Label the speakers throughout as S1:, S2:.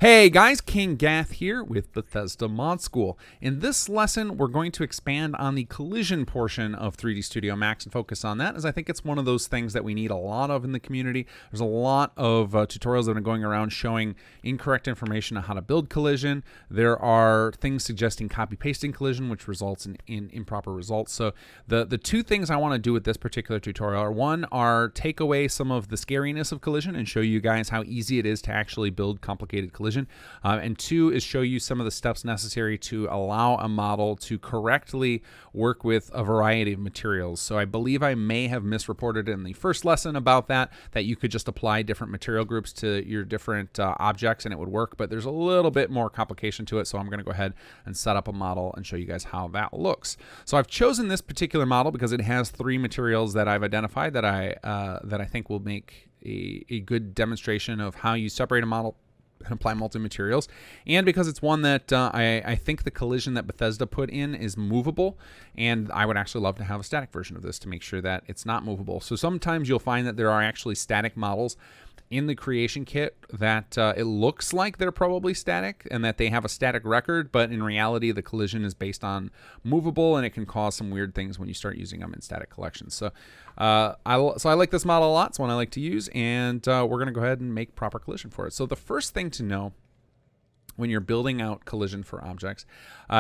S1: Hey guys, Kinggath here with Bethesda Mod School. In this lesson, we're going to expand on the collision portion of 3D Studio Max and focus on that, as I think it's one of those things that we need a lot of in the community. There's a lot of tutorials that have been going around showing incorrect information on how to build collision. There are things suggesting copy-pasting collision, which results in improper results. So the two things I want to do with this particular tutorial are, one, take away some of the scariness of collision and show you guys how easy it is to actually build complicated collision. And two is show you some of the steps necessary to allow a model to correctly work with a variety of materials. So I believe I may have misreported in the first lesson about that you could just apply different material groups to your different objects and it would work, but there's a little bit more complication to it. So I'm going to go ahead and set up a model and show you guys how that looks. So I've chosen this particular model because it has three materials that I've identified that I think will make a good demonstration of how you separate a model and apply multi-materials, and because it's one that I think the collision that Bethesda put in is movable, and I would actually love to have a static version of this to make sure that it's not movable. So sometimes you'll find that there are actually static models in the creation kit that it looks like they're probably static and that they have a static record, but in reality the collision is based on movable, and it can cause some weird things when you start using them in static collections. So I like this model a lot. It's one I like to use, and we're going to go ahead and make proper collision for it. So the first thing to know when you're building out collision for objects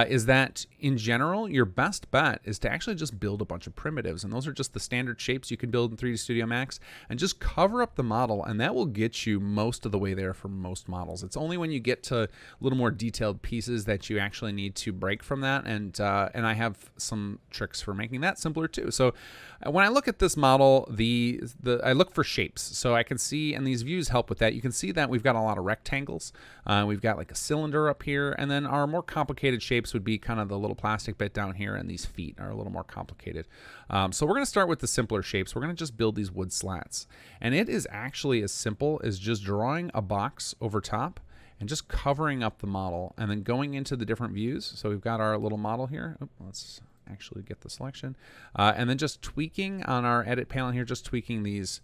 S1: is that in general, your best bet is to actually just build a bunch of primitives. And those are just the standard shapes you can build in 3D Studio Max, and just cover up the model, and that will get you most of the way there for most models. It's only when you get to a little more detailed pieces that you actually need to break from that. And I have some tricks for making that simpler too. So when I look at this model, I look for shapes. So I can see, and these views help with that. You can see that we've got a lot of rectangles. We've got like a cylinder up here, and then our more complicated shapes would be kind of the little plastic bit down here, and these feet are a little more complicated. So we're going to start with the simpler shapes. We're going to just build these wood slats, and it is actually as simple as just drawing a box over top and just covering up the model, and then going into the different views. So we've got our little model here. Let's actually get the selection, and then just tweaking on our edit panel here, just tweaking these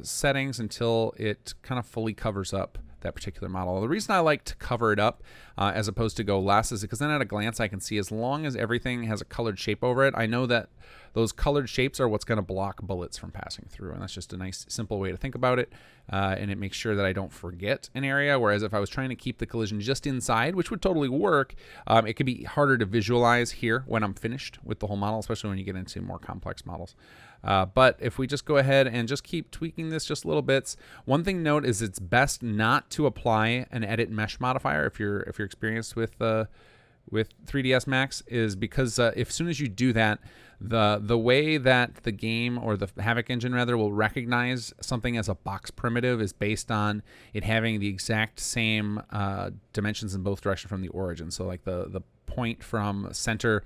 S1: settings until it kind of fully covers up that particular model. The reason I like to cover it up as opposed to go less is because then at a glance I can see, as long as everything has a colored shape over it, I know that those colored shapes are what's going to block bullets from passing through. And that's just a nice simple way to think about it, and it makes sure that I don't forget an area. Whereas if I was trying to keep the collision just inside, which would totally work, it could be harder to visualize here when I'm finished with the whole model, especially when you get into more complex models. But if we just go ahead and just keep tweaking this just little bits, one thing to note is it's best not to apply an edit mesh modifier if you're experienced with 3ds Max, is because as soon as you do that, the way that the game, or the Havoc engine rather, will recognize something as a box primitive is based on it having the exact same dimensions in both directions from the origin. So like the point from center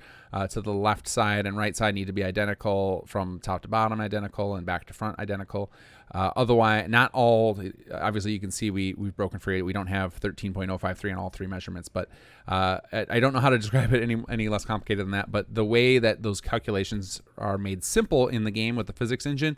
S1: to the left side and right side need to be identical, from top to bottom identical, and back to front identical. Otherwise, not all, obviously you can see we've broken free. We don't have 13.053 on all three measurements, but I don't know how to describe it any less complicated than that. But the way that those calculations are made simple in the game with the physics engine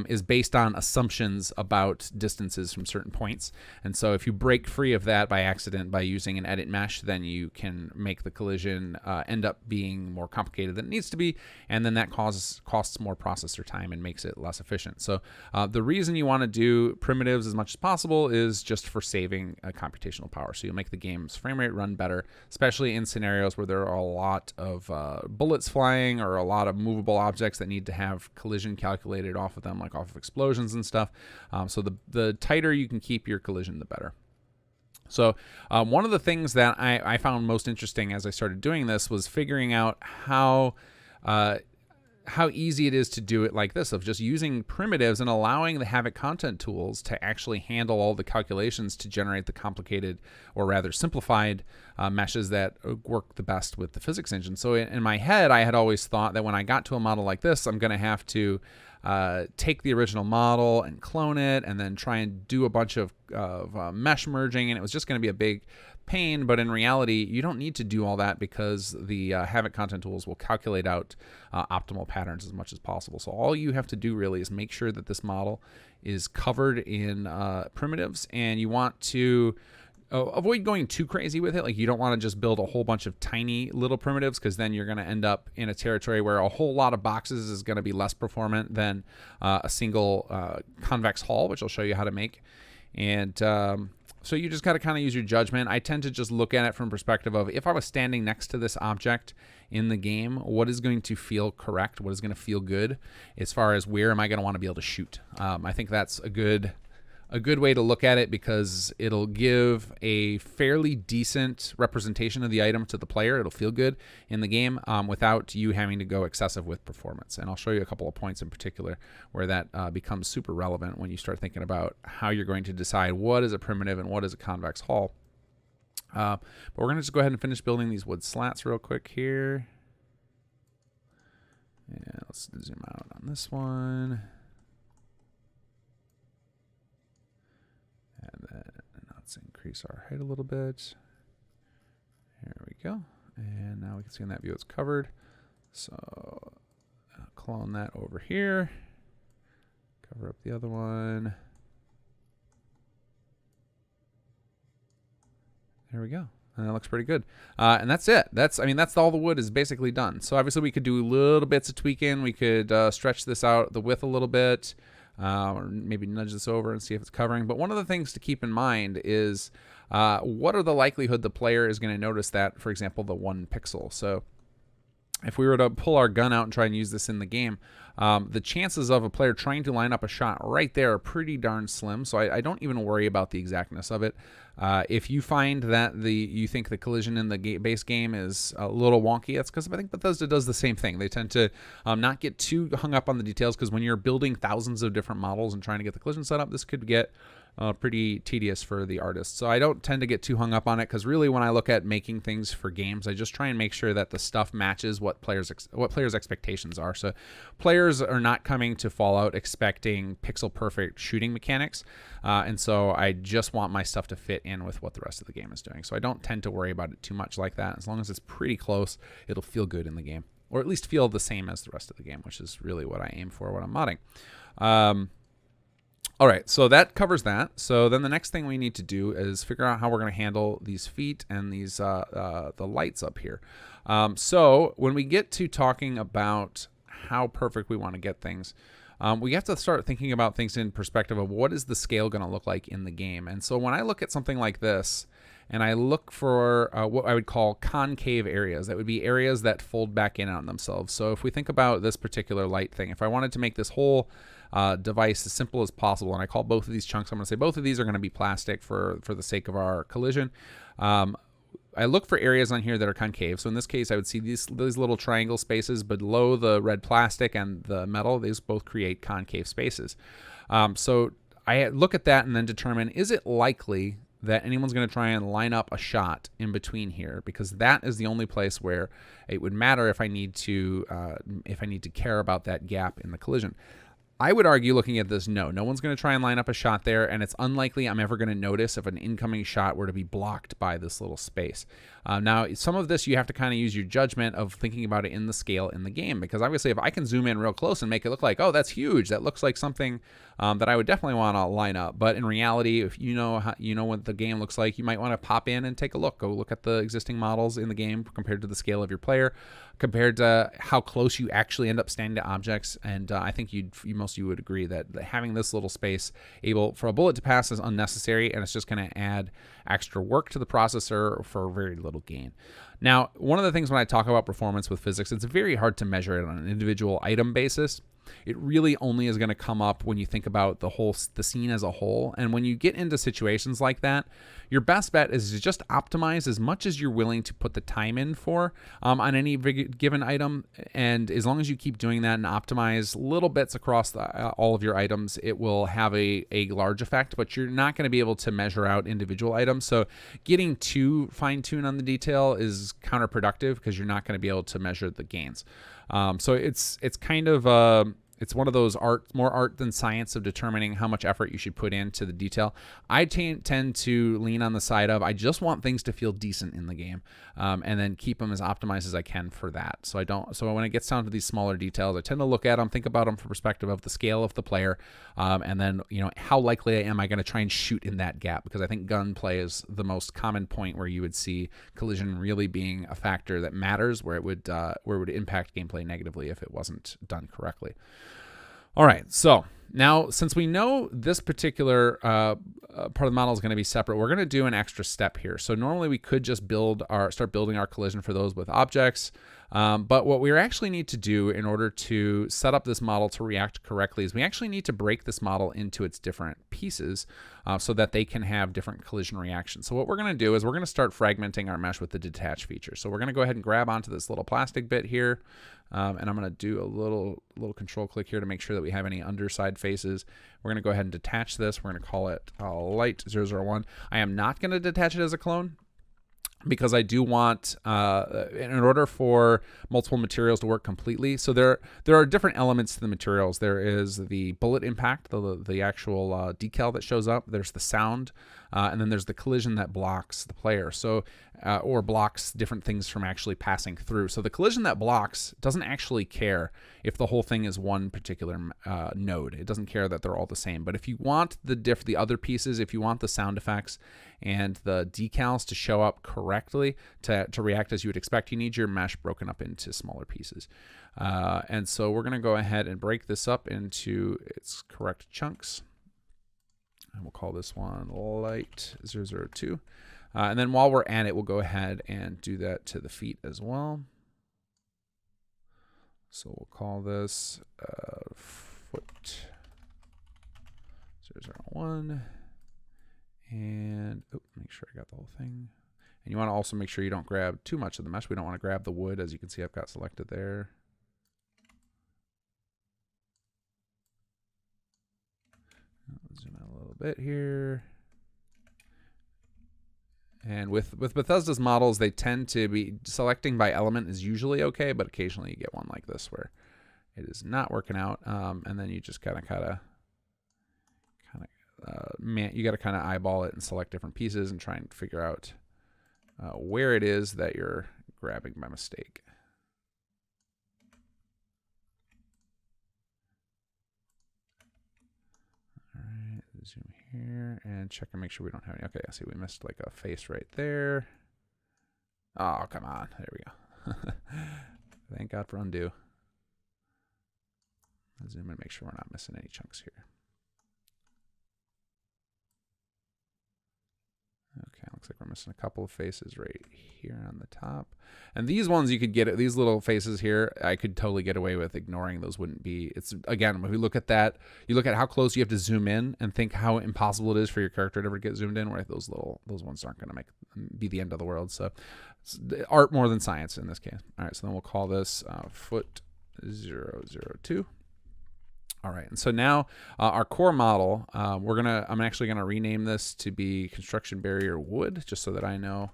S1: is based on assumptions about distances from certain points. And so if you break free of that by accident by using an edit mesh, then you can make the collision end up being more complicated than it needs to be, and then that costs more processor time and makes it less efficient. So the reason you want to do primitives as much as possible is just for saving computational power. So you'll make the game's frame rate run better, especially in scenarios where there are a lot of bullets flying or a lot of movable objects that need to have collision calculated off of them, like off of explosions and stuff. So the tighter you can keep your collision, the better. So one of the things that I found most interesting as I started doing this was figuring out how easy it is to do it like this, of just using primitives and allowing the Havoc content tools to actually handle all the calculations to generate the complicated, or rather simplified, meshes that work the best with the physics engine. So in my head, I had always thought that when I got to a model like this, I'm going to have to take the original model and clone it, and then try and do a bunch of mesh merging, and it was just going to be a big pain. But in reality, you don't need to do all that, because the Havoc content tools will calculate out optimal patterns as much as possible. So all you have to do really is make sure that this model is covered in primitives, and you want to avoid going too crazy with it. Like, you don't want to just build a whole bunch of tiny little primitives, because then you're going to end up in a territory where a whole lot of boxes is going to be less performant than a single convex hull, which I'll show you how to make. And so you just got to kind of use your judgment. I tend to just look at it from perspective of, if I was standing next to this object in the game, what is going to feel correct? What is going to feel good as far as where am I going to want to be able to shoot? I think that's a good way to look at it, because it'll give a fairly decent representation of the item to the player. It'll feel good in the game without you having to go excessive with performance. And I'll show you a couple of points in particular where that becomes super relevant when you start thinking about how you're going to decide what is a primitive and what is a convex hull. But we're going to just go ahead and finish building these wood slats real quick here. And let's zoom out on this one. And then let's increase our height a little bit. There we go. And now we can see in that view it's covered. So I'll clone that over here. Cover up the other one. There we go. And that looks pretty good. And that's it. That's all the wood is basically done. So obviously we could do little bits of tweaking. We could stretch this out, the width a little bit. Or maybe nudge this over and see if it's covering. But one of the things to keep in mind is what are the likelihood the player is going to notice that, for example, the 1 pixel. So if we were to pull our gun out and try and use this in the game, the chances of a player trying to line up a shot right there are pretty darn slim. So I don't even worry about the exactness of it. If you find that you think the collision in the base game is a little wonky, that's because I think Bethesda does the same thing. They tend to not get too hung up on the details, because when you're building thousands of different models and trying to get the collision set up, this could get pretty tedious for the artist. So I don't tend to get too hung up on it, because really when I look at making things for games, I just try and make sure that the stuff matches what players' expectations are. So players are not coming to Fallout expecting pixel perfect shooting mechanics, and so I just want my stuff to fit in with what the rest of the game is doing. So I don't tend to worry about it too much like that. As long as it's pretty close, it'll feel good in the game, or at least feel the same as the rest of the game, which is really what I aim for when I'm modding. All right, so that covers that. So then the next thing we need to do is figure out how we're going to handle these feet and these the lights up here. So when we get to talking about how perfect we want to get things, we have to start thinking about things in perspective of what is the scale going to look like in the game. And so when I look at something like this, and I look for what I would call concave areas, that would be areas that fold back in on themselves. So if we think about this particular light thing, if I wanted to make this whole device as simple as possible, and I call both of these chunks, I'm going to say both of these are going to be plastic for the sake of our collision. I look for areas on here that are concave. So in this case, I would see these little triangle spaces below the red plastic and the metal. These both create concave spaces. So I look at that and then determine, is it likely that anyone's going to try and line up a shot in between here, because that is the only place where it would matter if I need to care about that gap in the collision. I would argue, looking at this, no one's going to try and line up a shot there, and it's unlikely I'm ever going to notice if an incoming shot were to be blocked by this little space. Now, some of this you have to kind of use your judgment of thinking about it in the scale in the game, because obviously if I can zoom in real close and make it look like, oh, that's huge, that looks like something that I would definitely want to line up. But in reality, if you know what the game looks like, you might want to pop in and take a look. Go look at the existing models in the game compared to the scale of your player, compared to how close you actually end up standing to objects. And I think most of you would agree that having this little space able for a bullet to pass is unnecessary, and it's just going to add extra work to the processor for very little gain. Now, one of the things when I talk about performance with physics, it's very hard to measure it on an individual item basis. It really only is going to come up when you think about the scene as a whole. And when you get into situations like that, your best bet is to just optimize as much as you're willing to put the time in for on any given item. And as long as you keep doing that and optimize little bits across all of your items, it will have a large effect, but you're not going to be able to measure out individual items. So getting too fine-tuned on the detail is counterproductive, because you're not going to be able to measure the gains. So it's kind of it's one of those more art than science of determining how much effort you should put into the detail. I tend to lean on the side of I just want things to feel decent in the game, and then keep them as optimized as I can for that. So when it gets down to these smaller details, I tend to look at them, think about them from perspective of the scale of the player, and then how likely am I going to try and shoot in that gap, because I think gunplay is the most common point where you would see collision really being a factor that matters, where it would impact gameplay negatively if it wasn't done correctly. All right, so now since we know this particular part of the model is going to be separate, we're going to do an extra step here. So normally we could just start building our collision for those with objects, but what we actually need to do in order to set up this model to react correctly is we actually need to break this model into its different pieces so that they can have different collision reactions. So what we're going to do is we're going to start fragmenting our mesh with the detach feature. So we're going to go ahead and grab onto this little plastic bit here, and I'm going to do a little control click here to make sure that we have any underside faces. We're going to go ahead and detach this. We're going to call it light 001. I am not going to detach it as a clone, because I do want, in order for multiple materials to work completely, so there are different elements to the materials. There is the bullet impact, the actual decal that shows up. There's the sound, and then there's the collision that blocks the player, or blocks different things from actually passing through. So the collision that blocks doesn't actually care if the whole thing is one particular node. It doesn't care that they're all the same. But if you want the other pieces, if you want the sound effects and the decals to show up correctly, to react as you would expect, you need your mesh broken up into smaller pieces. And so we're going to go ahead and break this up into its correct chunks. And we'll call this one light 002. And then while we're at it, we'll go ahead and do that to the feet as well. So we'll call this foot 001. And make sure I got the whole thing. And you want to also make sure you don't grab too much of the mesh. We don't want to grab the wood, as you can see I've got selected there. I'll zoom out a little bit here. And with Bethesda's models, they tend to be selecting by element is usually okay, but occasionally you get one like this where it is not working out, and then you just you got to kind of eyeball it and select different pieces and try and figure out where it is that you're grabbing by mistake. All right, zoom here and check and make sure we don't have any. Okay, I see we missed like a face right there. Oh, come on. There we go. Thank God for undo. I'll zoom in and make sure we're not missing any chunks here. Okay, looks like we're missing a couple of faces right here on the top. And these ones you could get, these little faces here, I could totally get away with ignoring. Those wouldn't be, it's, again, if we look at that, you look at how close you have to zoom in and think how impossible it is for your character to ever get zoomed in, where those ones aren't going to be the end of the world. So it's art more than science in this case. All right, so then we'll call this foot 002. All right, and so now our core model, I'm actually gonna rename this to be construction barrier wood, just so that I know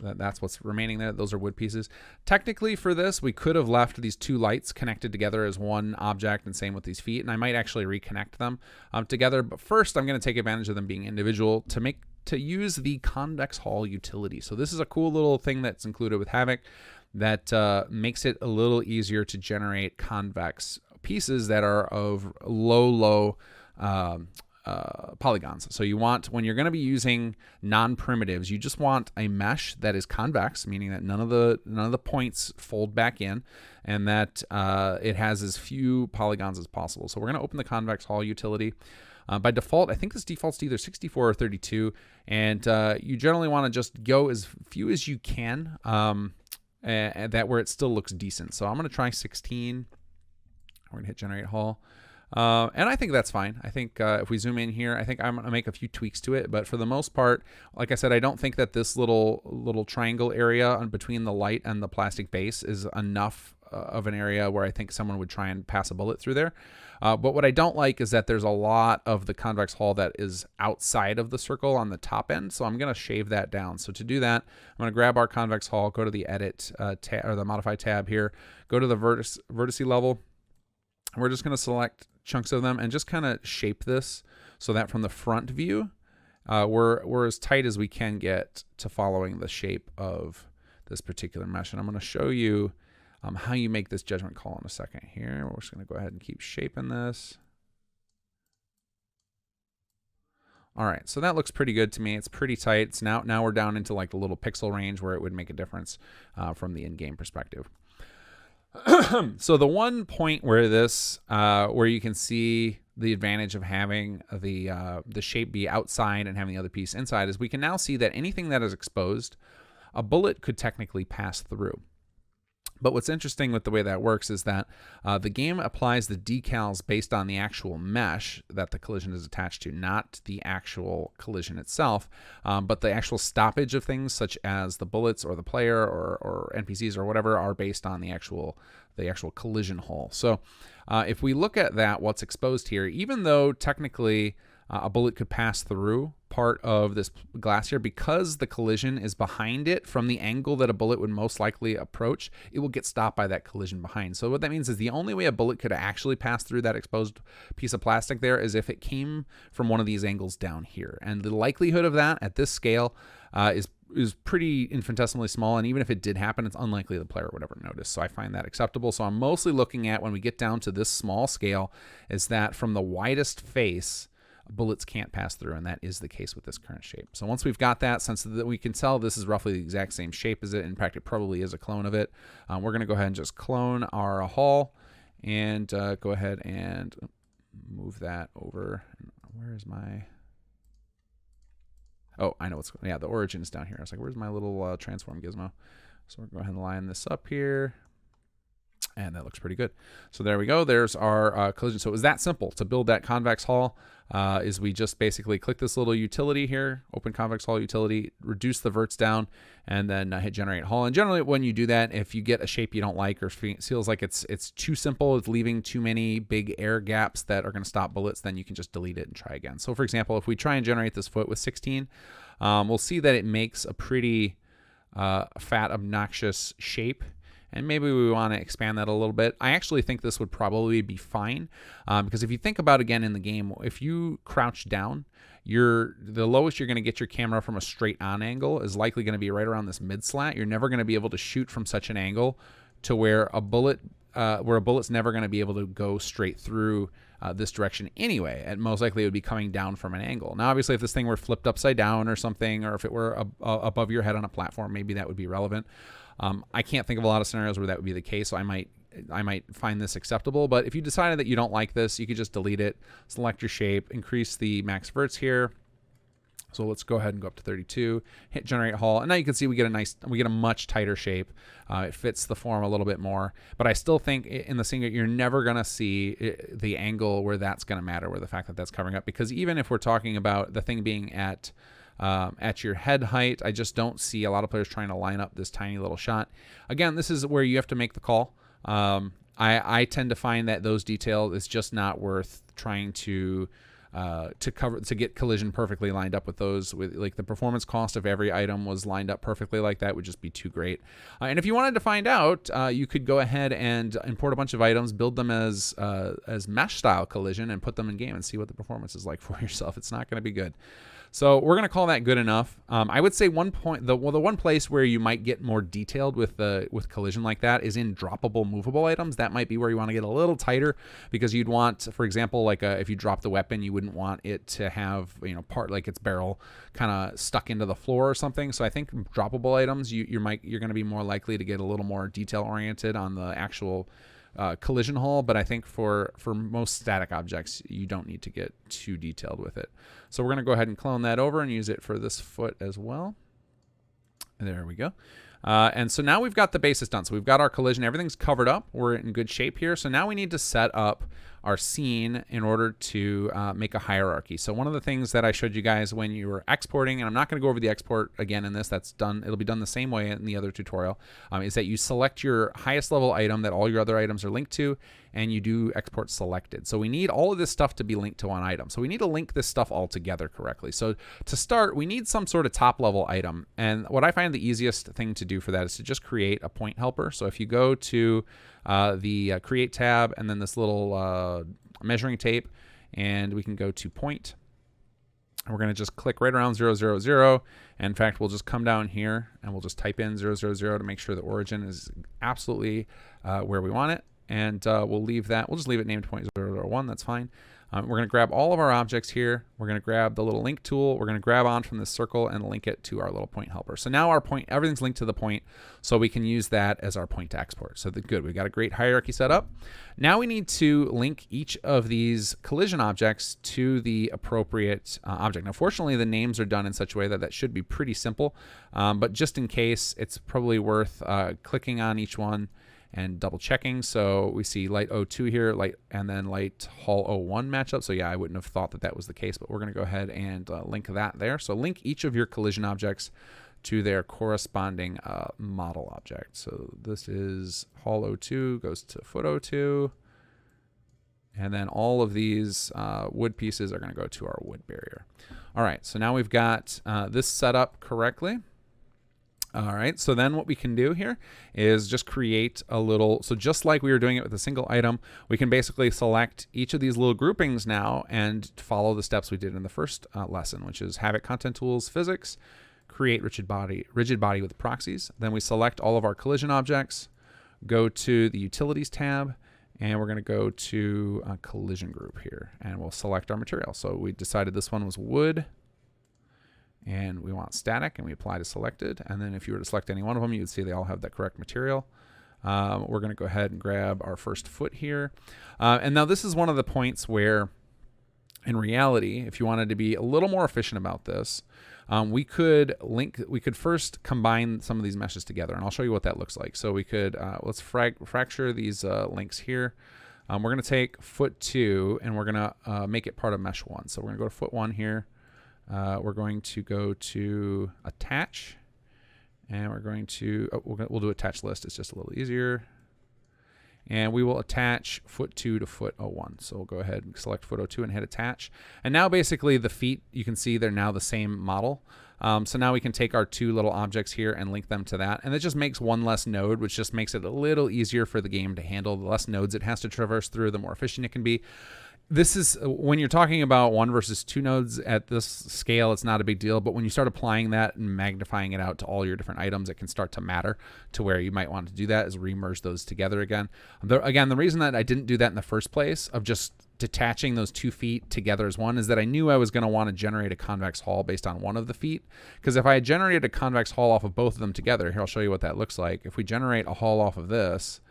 S1: that that's what's remaining there. Those are wood pieces. Technically for this, we could have left these two lights connected together as one object, and same with these feet, and I might actually reconnect them together. But first, I'm gonna take advantage of them being individual to use the Convex Hall utility. So this is a cool little thing that's included with Havoc that makes it a little easier to generate convex pieces that are of low polygons. So you want, when you're going to be using non-primitives, you just want a mesh that is convex, meaning that none of the points fold back in, and that it has as few polygons as possible. So we're going to open the Convex Hall utility. By default, I think this defaults to either 64 or 32, and you generally want to just go as few as you can, and that where it still looks decent. So I'm going to try 16. We're gonna hit generate hall, and I think that's fine. I think if we zoom in here, I think I'm gonna make a few tweaks to it, but for the most part, like I said, I don't think that this little triangle area between the light and the plastic base is enough of an area where I think someone would try and pass a bullet through there. But what I don't like is that there's a lot of the Convex Hall that is outside of the circle on the top end, so I'm gonna shave that down. So to do that, I'm gonna grab our Convex Hall, go to the edit tab, or the modify tab here, go to the vertice level. We're just going to select chunks of them and just kind of shape this so that from the front view, we're as tight as we can get to following the shape of this particular mesh. And I'm going to show you how you make this judgment call in a second here. We're just going to go ahead and keep shaping this. All right, so that looks pretty good to me. It's pretty tight. It's now we're down into like the little pixel range where it would make a difference from the in-game perspective. So the one point where this, where you can see the advantage of having the shape be outside and having the other piece inside is we can now see that anything that is exposed, a bullet could technically pass through. But what's interesting with the way that works is that the game applies the decals based on the actual mesh that the collision is attached to, not the actual collision itself, but the actual stoppage of things such as the bullets or the player or NPCs or whatever are based on the actual collision hole. So if we look at that, what's exposed here, even though technically a bullet could pass through part of this glass here, because the collision is behind it from the angle that a bullet would most likely approach, it will get stopped by that collision behind. So what that means is the only way a bullet could actually pass through that exposed piece of plastic there is if it came from one of these angles down here. And the likelihood of that at this scale is pretty infinitesimally small, and even if it did happen, it's unlikely the player would ever notice. So I find that acceptable. So I'm mostly looking at, when we get down to this small scale, is that from the widest face, bullets can't pass through, and that is the case with this current shape. So once we've got that, since that we can tell this is roughly the exact same shape as it, in fact it probably is a clone of it, we're going to go ahead and just clone our hull and go ahead and move that over. Where is my... Oh, I know what's... Yeah, the origin is down here. I was like, where's my little transform gizmo? So we're going to go ahead and line this up here. And that looks pretty good. So there we go. There's our collision. So it was that simple to build that Convex Hull. Is we just basically click this little utility here, open Convex Hull utility, reduce the verts down, and then hit generate hull. And generally when you do that, if you get a shape you don't like or feels like it's too simple, it's leaving too many big air gaps that are going to stop bullets, then you can just delete it and try again. So for example, if we try and generate this foot with 16, we'll see that it makes a pretty fat, obnoxious shape. And maybe we want to expand that a little bit. I actually think this would probably be fine because if you think about, again, in the game, if you crouch down, the lowest you're going to get your camera from a straight on angle is likely going to be right around this mid slat. You're never going to be able to shoot from such an angle to where a bullet's never going to be able to go straight through this direction anyway. And most likely it would be coming down from an angle. Now, obviously, if this thing were flipped upside down or something, or if it were above your head on a platform, maybe that would be relevant. I can't think of a lot of scenarios where that would be the case, so I might find this acceptable. But if you decided that you don't like this, you could just delete it, select your shape, increase the max verts here. So let's go ahead and go up to 32, hit generate hull, and now you can see we get a much tighter shape. It fits the form a little bit more, but I still think in the single you're never gonna see the angle where that's gonna matter, where the fact that that's covering up, because even if we're talking about the thing being at your head height, I just don't see a lot of players trying to line up this tiny little shot. Again, this is where you have to make the call. I tend to find that those details is just not worth trying to get collision perfectly lined up with those. With like the performance cost of every item was lined up perfectly like that would just be too great. And if you wanted to find out, you could go ahead and import a bunch of items, build them as mesh style collision, and put them in game and see what the performance is like for yourself. It's not going to be good. So we're going to call that good enough. I would say the one place where you might get more detailed with collision like that is in droppable movable items. That might be where you want to get a little tighter, because you'd want, for example, like if you drop the weapon, you wouldn't want it to have part like its barrel kind of stuck into the floor or something. So I think droppable items you're going to be more likely to get a little more detail oriented on the actual collision hull, but I think for most static objects, you don't need to get too detailed with it. So we're going to go ahead and clone that over and use it for this foot as well. There we go. And so now we've got the basis done. So we've got our collision. Everything's covered up. We're in good shape here. So now we need to set up our scene in order to make a hierarchy. So one of the things that I showed you guys when you were exporting, and I'm not going to go over the export again in this, that's done. It'll be done the same way in the other tutorial, is that you select your highest level item that all your other items are linked to, and you do export selected. So we need all of this stuff to be linked to one item. So we need to link this stuff all together correctly. So to start, we need some sort of top level item. And what I find the easiest thing to do for that is to just create a point helper. So if you go to the Create tab and then this little measuring tape, and we can go to point. And we're going to just click right around 0, 0, 0. And in fact, we'll just come down here and we'll just type in 0, 0, 0 to make sure the origin is absolutely where we want it. And we'll leave that. We'll just leave it named 0.001. That's fine. We're going to grab all of our objects here. We're going to grab the little link tool. We're going to grab on from this circle and link it to our little point helper. So now our point, everything's linked to the point, so we can use that as our point to export. So good, we've got a great hierarchy set up. Now we need to link each of these collision objects to the appropriate object. Now, fortunately, the names are done in such a way that that should be pretty simple, but just in case, it's probably worth clicking on each one and double checking. So we see light 02 here, and then light Hall 01 matchup. So yeah, I wouldn't have thought that that was the case, but we're going to go ahead and link that there. So link each of your collision objects to their corresponding model object. So this is Hall 02 goes to foot 02. And then all of these wood pieces are going to go to our wood barrier. All right, so now we've got this set up correctly. All right, so then what we can do here is just create a little, so just like we were doing it with a single item, we can basically select each of these little groupings now and follow the steps we did in the first lesson, which is Havoc Content Tools, Physics, create rigid body with proxies. Then we select all of our collision objects, go to the Utilities tab, and we're going to go to a collision group here, and we'll select our material. So we decided this one was wood, and we want static, and we apply to selected. And then if you were to select any one of them, you would see they all have the correct material. We're going to go ahead and grab our first foot here. And now this is one of the points where, in reality, if you wanted to be a little more efficient about this, we could first combine some of these meshes together, and I'll show you what that looks like. So we could, let's fracture these links here. We're going to take foot 2, and we're going to make it part of mesh 1. So we're going to go to foot 1 here. We're going to go to attach, and we're going to, we'll do attach list. It's just a little easier. And we will attach foot 2 to foot 01. So we'll go ahead and select foot 02 and hit attach. And now basically the feet, you can see they're now the same model. So now we can take our two little objects here and link them to that. And it just makes one less node, which just makes it a little easier for the game to handle. The less nodes it has to traverse through, the more efficient it can be. This is, when you're talking about 1 versus 2 nodes at this scale, it's not a big deal. But when you start applying that and magnifying it out to all your different items, it can start to matter to where you might want to do that is remerge those together again. Again, the reason that I didn't do that in the first place of just detaching those 2 feet together as one is that I knew I was going to want to generate a convex hull based on one of the feet. Because if I had generated a convex hull off of both of them together, here I'll show you what that looks like. If we generate a hull off of this,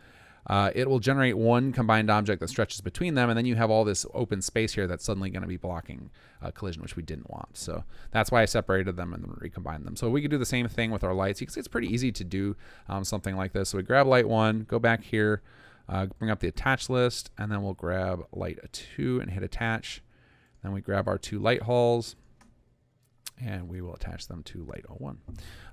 S1: it will generate one combined object that stretches between them, and then you have all this open space here that's suddenly going to be blocking collision, which we didn't want. So that's why I separated them and then recombined them. So we could do the same thing with our lights. You can see it's pretty easy to do something like this. So we grab light 1, go back here, bring up the attach list, and then we'll grab light 2 and hit attach. Then we grab our 2 light hulls, and we will attach them to light 01.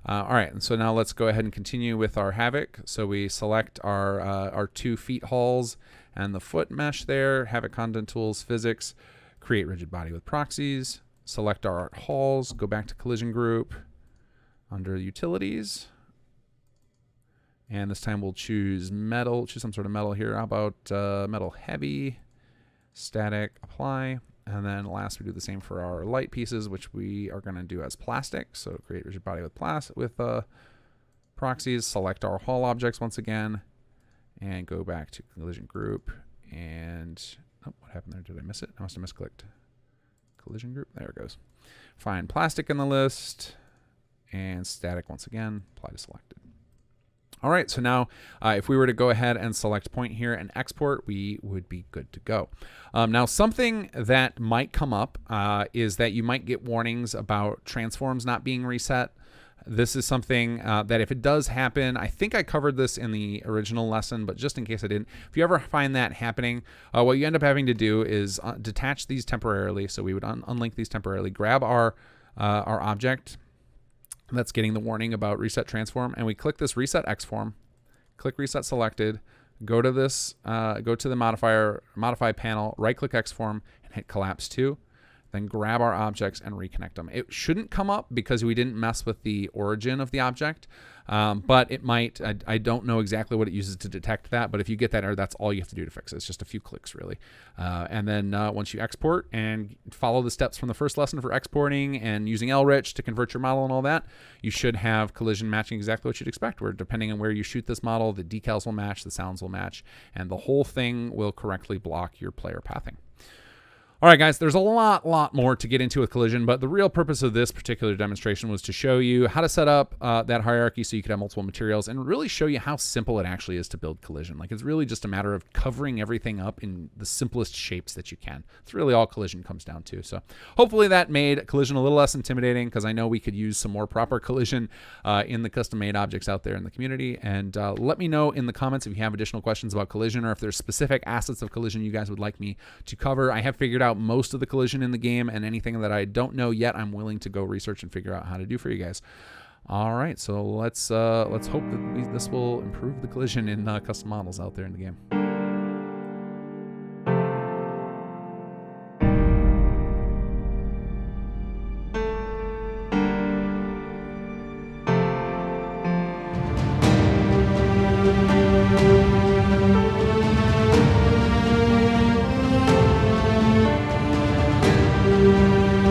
S1: All right, and so now let's go ahead and continue with our Havoc. So we select our 2 feet hulls and the foot mesh there, Havoc Content Tools, Physics, create rigid body with proxies, select our hulls, go back to collision group under utilities, and this time we'll choose metal, choose some sort of metal here. How about metal heavy, static, apply. And then last, we do the same for our light pieces, which we are going to do as plastic. So create rigid body with proxies, select our hull objects once again, and go back to collision group. And oh, what happened there? Did I miss it? I must have misclicked. Collision group. There it goes. Find plastic in the list, and static once again. Apply to selected. All right, so now if we were to go ahead and select point here and export, we would be good to go. Now, something that might come up is that you might get warnings about transforms not being reset. This is something that if it does happen, I think I covered this in the original lesson, but just in case I didn't, if you ever find that happening, what you end up having to do is detach these temporarily. So we would unlink these temporarily, grab our object that's getting the warning about reset transform, and we click this reset X form, click reset selected, go to this, go to the modify panel, right click X form and hit collapse 2. then grab our objects and reconnect them. It shouldn't come up because we didn't mess with the origin of the object, but it might. I don't know exactly what it uses to detect that, but if you get that error, that's all you have to do to fix it. It's just a few clicks, really. And then once you export and follow the steps from the first lesson for exporting and using LRich to convert your model and all that, you should have collision matching exactly what you'd expect, where depending on where you shoot this model, the decals will match, the sounds will match, and the whole thing will correctly block your player pathing. All right, guys, there's a lot more to get into with collision, but the real purpose of this particular demonstration was to show you how to set up that hierarchy so you could have multiple materials and really show you how simple it actually is to build collision. Like, it's really just a matter of covering everything up in the simplest shapes that you can. It's really all collision comes down to. So hopefully that made collision a little less intimidating, because I know we could use some more proper collision in the custom-made objects out there in the community. And let me know in the comments if you have additional questions about collision, or if there's specific assets of collision you guys would like me to cover. I have figured out most of the collision in the game, and anything that I don't know yet, I'm willing to go research and figure out how to do for you guys. All right, so let's hope that this will improve the collision in custom models out there in the game.